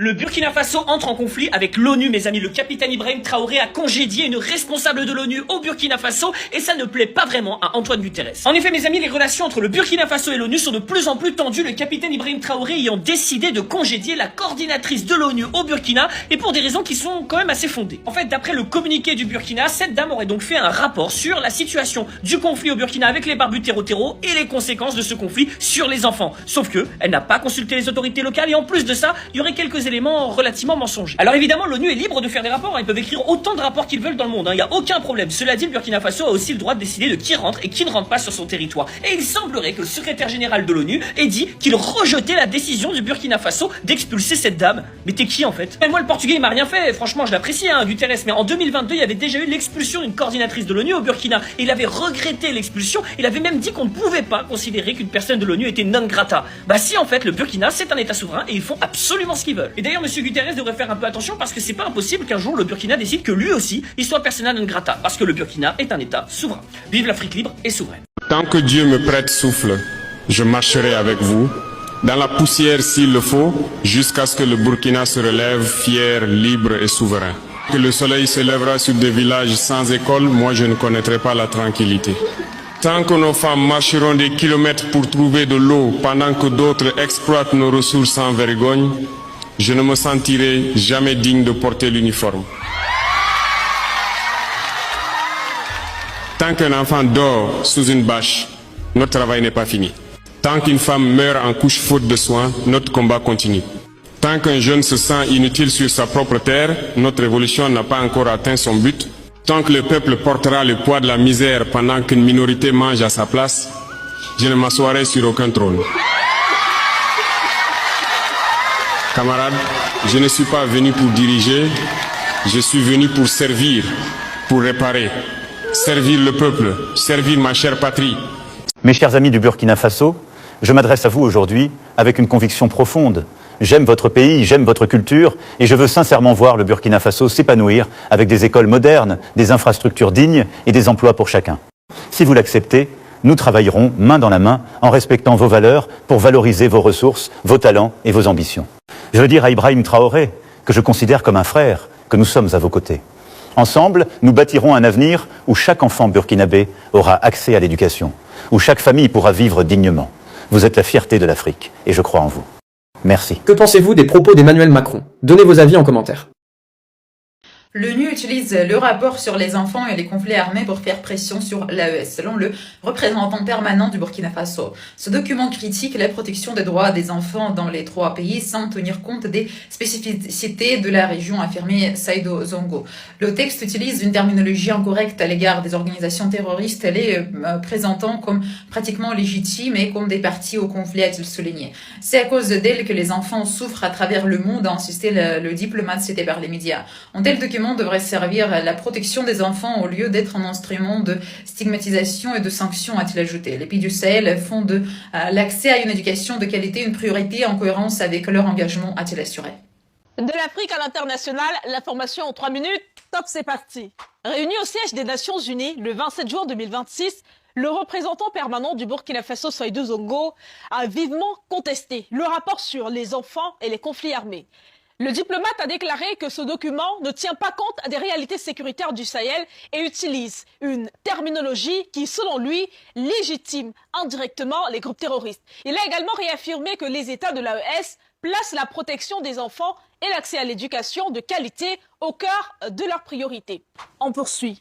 Le Burkina Faso entre en conflit avec l'ONU, mes amis. Le capitaine Ibrahim Traoré a congédié une responsable de l'ONU au Burkina Faso et ça ne plaît pas vraiment à Antoine Guterres. En effet, mes amis, les relations entre le Burkina Faso et l'ONU sont de plus en plus tendues, le capitaine Ibrahim Traoré ayant décidé de congédier la coordinatrice de l'ONU au Burkina et pour des raisons qui sont quand même assez fondées. En fait, d'après le communiqué du Burkina, cette dame aurait donc fait un rapport sur la situation du conflit au Burkina avec les barbus terreau et les conséquences de ce conflit sur les enfants. Sauf que, elle n'a pas consulté les autorités locales et en plus de ça, il y aurait quelques éléments relativement mensongers. Alors évidemment, l'ONU est libre de faire des rapports, ils peuvent écrire autant de rapports qu'ils veulent dans le monde, il n'y a aucun problème. Cela dit, le Burkina Faso a aussi le droit de décider de qui rentre et qui ne rentre pas sur son territoire. Et il semblerait que le secrétaire général de l'ONU ait dit qu'il rejetait la décision du Burkina Faso d'expulser cette dame. Mais t'es qui en fait? Et moi, le portugais, il m'a rien fait, franchement, je l'apprécie, Guterres, mais en 2022, il y avait déjà eu l'expulsion d'une coordinatrice de l'ONU au Burkina. Et il avait regretté l'expulsion, il avait même dit qu'on ne pouvait pas considérer qu'une personne de l'ONU était non grata. Bah si, en fait, le Burkina, c'est un état souverain et ils font absolument ce qu'ils veulent. Et d'ailleurs, monsieur Guterres devrait faire un peu attention parce que c'est pas impossible qu'un jour le Burkina décide que lui aussi, il soit persona non grata, parce que le Burkina est un état souverain. Vive l'Afrique libre et souveraine. Tant que Dieu me prête souffle, je marcherai avec vous, dans la poussière s'il le faut, jusqu'à ce que le Burkina se relève fier, libre et souverain. Que le soleil se lèvera sur des villages sans école, moi je ne connaîtrai pas la tranquillité. Tant que nos femmes marcheront des kilomètres pour trouver de l'eau pendant que d'autres exploitent nos ressources sans vergogne, je ne me sentirai jamais digne de porter l'uniforme. Tant qu'un enfant dort sous une bâche, notre travail n'est pas fini. Tant qu'une femme meurt en couche faute de soins, notre combat continue. Tant qu'un jeune se sent inutile sur sa propre terre, notre révolution n'a pas encore atteint son but. Tant que le peuple portera le poids de la misère pendant qu'une minorité mange à sa place, je ne m'assoirai sur aucun trône. Camarades, je ne suis pas venu pour diriger, je suis venu pour servir, pour réparer, servir le peuple, servir ma chère patrie. Mes chers amis du Burkina Faso, je m'adresse à vous aujourd'hui avec une conviction profonde. J'aime votre pays, j'aime votre culture et je veux sincèrement voir le Burkina Faso s'épanouir avec des écoles modernes, des infrastructures dignes et des emplois pour chacun. Si vous l'acceptez, nous travaillerons main dans la main en respectant vos valeurs pour valoriser vos ressources, vos talents et vos ambitions. Je veux dire à Ibrahim Traoré, que je considère comme un frère, que nous sommes à vos côtés. Ensemble, nous bâtirons un avenir où chaque enfant burkinabé aura accès à l'éducation, où chaque famille pourra vivre dignement. Vous êtes la fierté de l'Afrique et je crois en vous. Merci. Que pensez-vous des propos d'Emmanuel Macron? Donnez vos avis en commentaire. L'ONU utilise le rapport sur les enfants et les conflits armés pour faire pression sur l'AES, selon le représentant permanent du Burkina Faso. Ce document critique la protection des droits des enfants dans les trois pays sans tenir compte des spécificités de la région, a affirmé Saïdo Zongo. Le texte utilise une terminologie incorrecte à l'égard des organisations terroristes, les présentant comme pratiquement légitimes et comme des parties au conflit, a-t-il souligné. C'est à cause d'elles que les enfants souffrent à travers le monde, a insisté le diplomate cité par les médias. Un tel document devrait servir à la protection des enfants au lieu d'être un instrument de stigmatisation et de sanction, a-t-il ajouté. Les pays du Sahel font de l'accès à une éducation de qualité une priorité en cohérence avec leur engagement, a-t-il assuré. De l'Afrique à l'international, l'information en 3 minutes, top, c'est parti. Réuni au siège des Nations Unies le 27 juin 2026, le représentant permanent du Burkina Faso, Saïdou Zongo, a vivement contesté le rapport sur les enfants et les conflits armés. Le diplomate a déclaré que ce document ne tient pas compte des réalités sécuritaires du Sahel et utilise une terminologie qui, selon lui, légitime indirectement les groupes terroristes. Il a également réaffirmé que les États de l'AES placent la protection des enfants et l'accès à l'éducation de qualité au cœur de leurs priorités. On poursuit.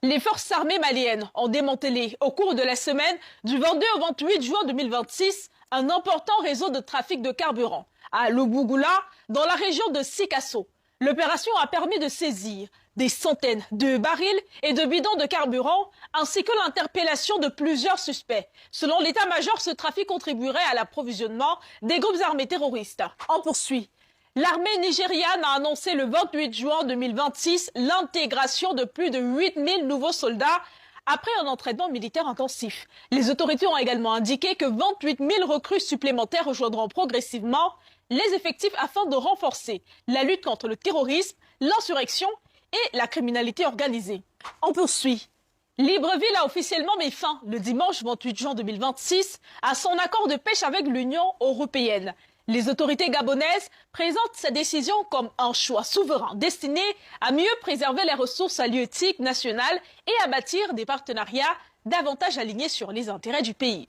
Les forces armées maliennes ont démantelé au cours de la semaine du 22 au 28 juin 2026 un important réseau de trafic de carburant à Lubugula, dans la région de Sikasso. L'opération a permis de saisir des centaines de barils et de bidons de carburant, ainsi que l'interpellation de plusieurs suspects. Selon l'état-major, ce trafic contribuerait à l'approvisionnement des groupes armés terroristes. On poursuit. L'armée nigériane a annoncé le 28 juin 2026 l'intégration de plus de 8000 nouveaux soldats après un entraînement militaire intensif. Les autorités ont également indiqué que 28 000 recrues supplémentaires rejoindront progressivement les effectifs afin de renforcer la lutte contre le terrorisme, l'insurrection et la criminalité organisée. On poursuit. Libreville a officiellement mis fin le dimanche 28 juin 2026 à son accord de pêche avec l'Union européenne. Les autorités gabonaises présentent cette décision comme un choix souverain destiné à mieux préserver les ressources halieutiques nationales et à bâtir des partenariats davantage alignés sur les intérêts du pays.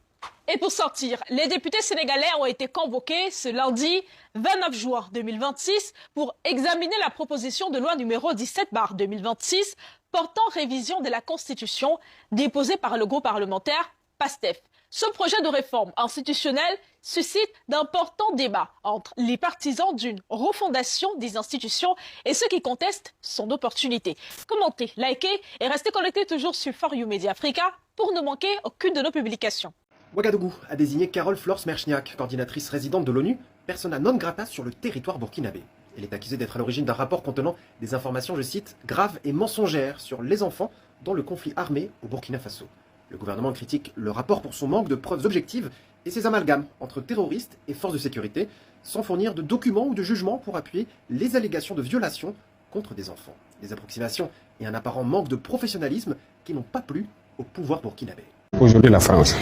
Et pour sortir, les députés sénégalais ont été convoqués ce lundi 29 juin 2026 pour examiner la proposition de loi numéro 17/2026 portant révision de la Constitution déposée par le groupe parlementaire PASTEF. Ce projet de réforme institutionnelle suscite d'importants débats entre les partisans d'une refondation des institutions et ceux qui contestent son opportunité. Commentez, likez et restez connectés toujours sur For You Media Africa pour ne manquer aucune de nos publications. Ouagadougou a désigné Carole Flore-Smerchniak, coordinatrice résidente de l'ONU, persona non grata sur le territoire burkinabé. Elle est accusée d'être à l'origine d'un rapport contenant des informations, je cite, graves et mensongères sur les enfants dans le conflit armé au Burkina Faso. Le gouvernement critique le rapport pour son manque de preuves objectives et ses amalgames entre terroristes et forces de sécurité, sans fournir de documents ou de jugements pour appuyer les allégations de violation contre des enfants. Des approximations et un apparent manque de professionnalisme qui n'ont pas plu au pouvoir burkinabé. Aujourd'hui, la France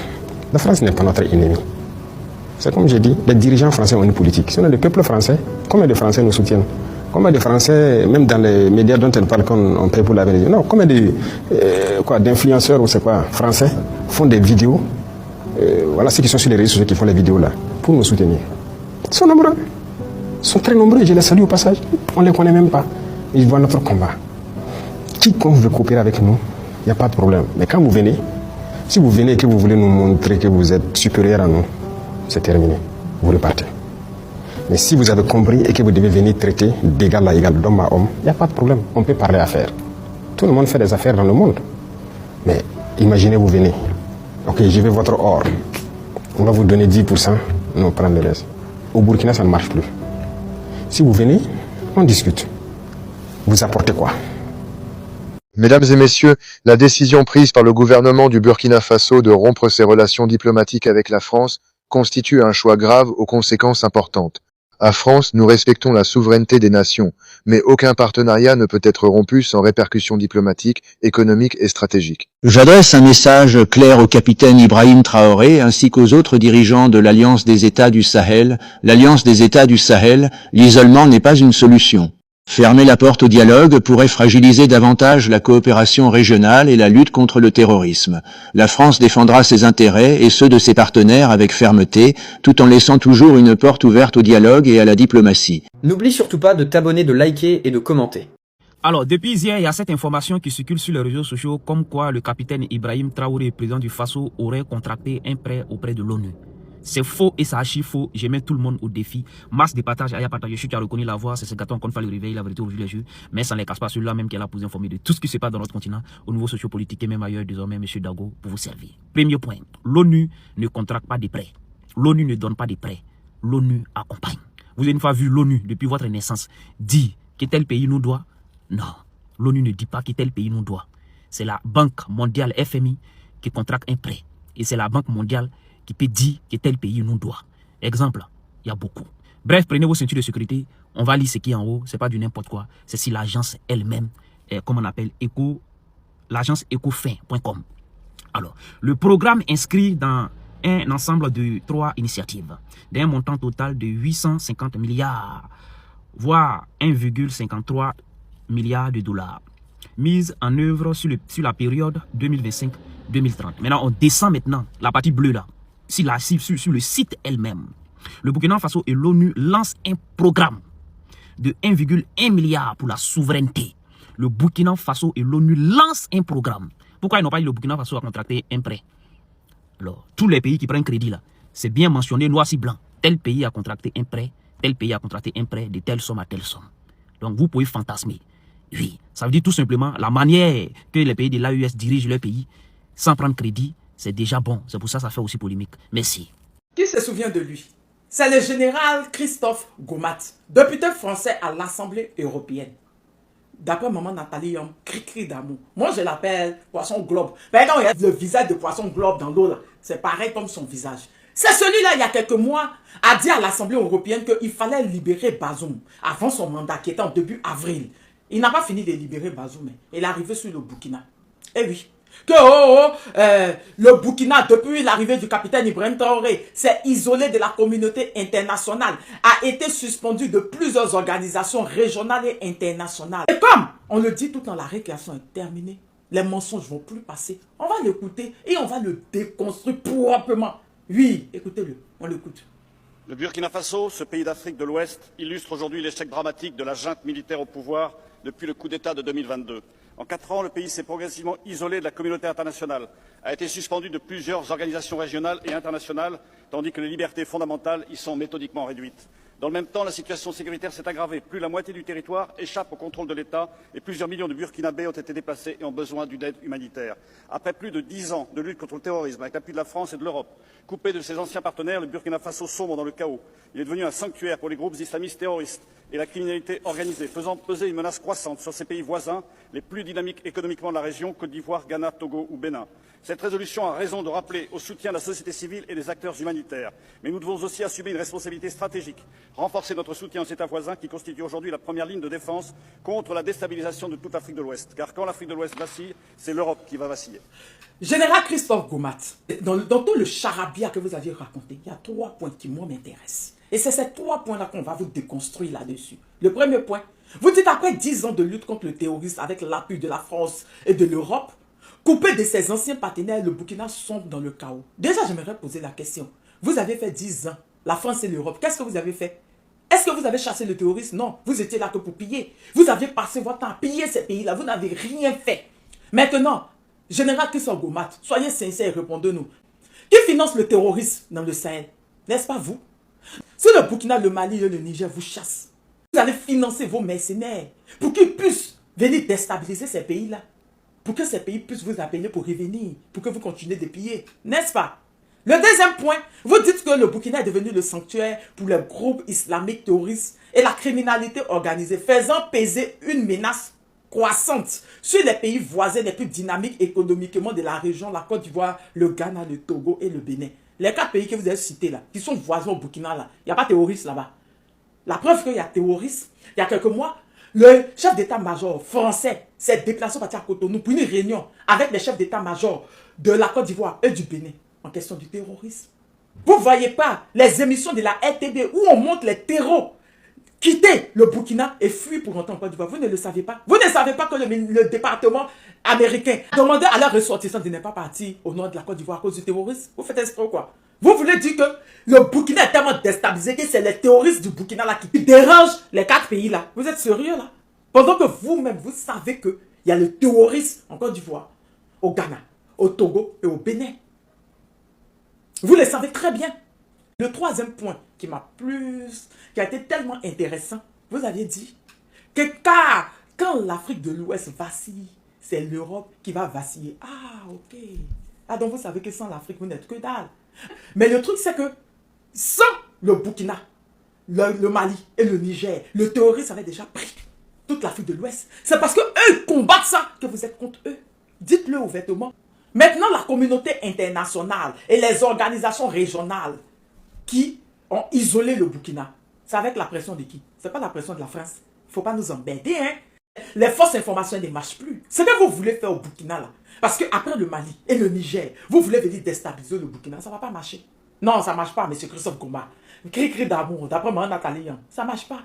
n'est pas notre ennemi. C'est comme j'ai dit, les dirigeants français ont une politique. Sinon, le peuple français, combien de Français nous soutiennent? Combien de Français, même dans les médias dont elle parle qu'on paie pour la vérité? Non, combien d'influenceurs ou c'est quoi, français, font des vidéos, voilà ceux qui sont sur les réseaux sociaux qui font les vidéos là, pour nous soutenir. Ils sont nombreux. Ils sont très nombreux, je les salue au passage. On ne les connaît même pas. Ils voient notre combat. Quiconque veut coopérer avec nous, il n'y a pas de problème. Mais quand vous venez, si vous venez et que vous voulez nous montrer que vous êtes supérieur à nous, c'est terminé. Vous repartez. Mais si vous avez compris et que vous devez venir traiter d'égal à égal, d'homme à homme, il n'y a pas de problème. On peut parler affaires. Tout le monde fait des affaires dans le monde. Mais imaginez, vous venez. Ok, je veux votre or. On va vous donner 10%, nous prendre le reste. Au Burkina, ça ne marche plus. Si vous venez, on discute. Vous apportez quoi? Mesdames et messieurs, la décision prise par le gouvernement du Burkina Faso de rompre ses relations diplomatiques avec la France constitue un choix grave aux conséquences importantes. À France, nous respectons la souveraineté des nations, mais aucun partenariat ne peut être rompu sans répercussions diplomatiques, économiques et stratégiques. J'adresse un message clair au capitaine Ibrahim Traoré ainsi qu'aux autres dirigeants de l'Alliance des États du Sahel. L'Alliance des États du Sahel, l'isolement n'est pas une solution. Fermer la porte au dialogue pourrait fragiliser davantage la coopération régionale et la lutte contre le terrorisme. La France défendra ses intérêts et ceux de ses partenaires avec fermeté, tout en laissant toujours une porte ouverte au dialogue et à la diplomatie. N'oublie surtout pas de t'abonner, de liker et de commenter. Alors, depuis hier, il y a cette information qui circule sur les réseaux sociaux comme quoi le capitaine Ibrahim Traoré, président du Faso, aurait contracté un prêt auprès de l'ONU. C'est faux et c'est archi faux. Je mets tout le monde au défi. Masse de partage, il y a partagé. Je suis qui a reconnu la voix. C'est ce gâteau qu'on fait le réveil, la vérité au vu les yeux. Mais ça ne les casse pas. Celui-là même qui est là pour vous informer de tout ce qui se passe dans notre continent, au niveau sociopolitique et même ailleurs, désormais, M. Dago, pour vous servir. Premier point. L'ONU ne contracte pas des prêts. L'ONU ne donne pas des prêts. L'ONU accompagne. Vous avez une fois vu l'ONU, depuis votre naissance, dire que tel pays nous doit? Non. L'ONU ne dit pas que tel pays nous doit. C'est la Banque mondiale FMI qui contracte un prêt. Et c'est la Banque mondiale qui peut dire que tel pays nous doit. Exemple, il y a beaucoup. Bref, prenez vos ceintures de sécurité. On va lire ce qui est en haut. C'est pas du n'importe quoi. C'est si l'agence elle-même, comme on appelle, l'agence ecofin.com. Alors, le programme inscrit dans un ensemble de 3 initiatives d'un montant total de 850 milliards, voire 1,53 milliard de dollars, mise en œuvre sur la période 2025-2030. Maintenant, on descend maintenant, la partie bleue là, sur le site elle-même. Le Burkina Faso et l'ONU lancent un programme de 1,1 milliard pour la souveraineté. Le Burkina Faso et l'ONU lancent un programme. Pourquoi ils n'ont pas dit le Burkina Faso a contracté un prêt? Alors, tous les pays qui prennent crédit là, c'est bien mentionné noir sur blanc. Tel pays a contracté un prêt, tel pays a contracté un prêt de telle somme à telle somme. Donc vous pouvez fantasmer. Oui, ça veut dire tout simplement la manière que les pays de l'AES dirigent leur pays sans prendre crédit, c'est déjà bon. C'est pour ça que ça fait aussi polémique. Merci. Qui se souvient de lui? C'est le général Christophe Gomat, député français à l'Assemblée européenne. D'après maman Nathalie Yom, cri d'amour. Moi, je l'appelle poisson globe. Mais quand il y a le visage de poisson globe dans l'eau, c'est pareil comme son visage. C'est celui-là, il y a quelques mois, a dit à l'Assemblée européenne qu'il fallait libérer Bazoum avant son mandat qui était en début avril. Il n'a pas fini de libérer Bazoum. Il est arrivé sur le Burkina. Et oui, Que le Burkina, depuis l'arrivée du capitaine Ibrahim Traoré, s'est isolé de la communauté internationale, a été suspendu de plusieurs organisations régionales et internationales. Et comme on le dit tout dans la récréation est terminée, les mensonges ne vont plus passer. On va l'écouter et on va le déconstruire proprement. Oui, écoutez-le, on l'écoute. Le Burkina Faso, ce pays d'Afrique de l'Ouest, illustre aujourd'hui l'échec dramatique de la junte militaire au pouvoir depuis le coup d'État de 2022. En 4 ans, le pays s'est progressivement isolé de la communauté internationale, a été suspendu de plusieurs organisations régionales et internationales, tandis que les libertés fondamentales y sont méthodiquement réduites. Dans le même temps, la situation sécuritaire s'est aggravée. Plus de la moitié du territoire échappe au contrôle de l'État et plusieurs millions de Burkinabés ont été déplacés et ont besoin d'une aide humanitaire. Après plus de 10 ans de lutte contre le terrorisme, avec l'appui de la France et de l'Europe, coupé de ses anciens partenaires, le Burkina Faso sombre dans le chaos. Il est devenu un sanctuaire pour les groupes islamistes terroristes et la criminalité organisée, faisant peser une menace croissante sur ses pays voisins, les plus dynamiques économiquement de la région, Côte d'Ivoire, Ghana, Togo ou Bénin. Cette résolution a raison de rappeler au soutien de la société civile et des acteurs humanitaires. Mais nous devons aussi assumer une responsabilité stratégique, renforcer notre soutien aux États voisins qui constituent aujourd'hui la première ligne de défense contre la déstabilisation de toute l'Afrique de l'Ouest. Car quand l'Afrique de l'Ouest vacille, c'est l'Europe qui va vaciller. Général Christophe Gomat, dans tout le charabia que vous aviez raconté, il y a 3 points qui moi m'intéressent. Et c'est ces 3 points-là qu'on va vous déconstruire là-dessus. Le premier point, vous dites après 10 ans de lutte contre le terrorisme avec l'appui de la France et de l'Europe, coupé de ses anciens partenaires, le Burkina sombre dans le chaos. Déjà, j'aimerais poser la question. Vous avez fait 10 ans, la France et l'Europe, qu'est-ce que vous avez fait? Est-ce que vous avez chassé le terrorisme? Non, vous étiez là que pour piller. Vous aviez passé votre temps à piller ces pays-là, vous n'avez rien fait. Maintenant, Général Christophe Gomat, soyez sincères et répondez-nous. Qui finance le terrorisme dans le Sahel? N'est-ce pas vous? Si le Burkina, le Mali et le Niger vous chassent, vous allez financer vos mercenaires pour qu'ils puissent venir déstabiliser ces pays-là. Pour que ces pays puissent vous appeler pour revenir, pour que vous continuez de piller. N'est-ce pas? Le deuxième point, vous dites que le Burkina est devenu le sanctuaire pour les groupes islamiques terroristes et la criminalité organisée, faisant peser une menace croissante sur les pays voisins les plus dynamiques économiquement de la région, la Côte d'Ivoire, le Ghana, le Togo et le Bénin. Les 4 pays que vous avez cités là, qui sont voisins au Burkina là, il n'y a pas de terroristes là-bas. La preuve qu'il y a terroristes, il y a quelques mois, le chef d'état-major français s'est déplacé à Cotonou pour une réunion avec les chefs d'état-major de la Côte d'Ivoire et du Bénin en question du terrorisme. Vous ne voyez pas les émissions de la RTB où on montre les terreaux quitter le Burkina et fuir pour rentrer en Côte d'Ivoire. Vous ne le savez pas. Vous ne savez pas que le département américain demandait à leurs ressortissants de ne pas partir au nord de la Côte d'Ivoire à cause du terrorisme. Vous faites exprès ou quoi? Vous voulez dire que le Burkina est tellement déstabilisé que c'est les terroristes du Burkina là qui dérangent les 4 pays là. Vous êtes sérieux là? Pendant que vous-même, vous savez qu'il y a le terrorisme en Côte d'Ivoire, au Ghana, au Togo et au Bénin. Vous le savez très bien. Le troisième point qui a été tellement intéressant, vous aviez dit que quand l'Afrique de l'Ouest vacille, c'est l'Europe qui va vaciller. Ah, ok. Ah, donc vous savez que sans l'Afrique, vous n'êtes que dalle. Mais le truc, c'est que sans le Burkina, le Mali et le Niger, le terrorisme avait déjà pris toute l'Afrique de l'Ouest. C'est parce qu'eux combattent ça que vous êtes contre eux. Dites-le ouvertement. Maintenant, la communauté internationale et les organisations régionales qui ont isolé le Burkina, c'est avec la pression de qui? C'est pas la pression de la France. Il ne faut pas nous embêter, hein. Les fausses informations ne marchent plus. Ce que vous voulez faire au Burkina, là, parce qu'après le Mali et le Niger, vous voulez venir déstabiliser le Burkina, ça ne va pas marcher. Non, ça ne marche pas, M. Christophe Gomat. Cri d'amour, d'après Mme Nathalie, ça ne marche pas.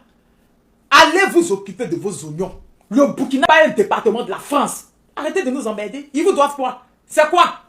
Allez vous occuper de vos oignons. Le Burkina n'est pas un département de la France. Arrêtez de nous emmerder. Ils vous doivent quoi? C'est quoi?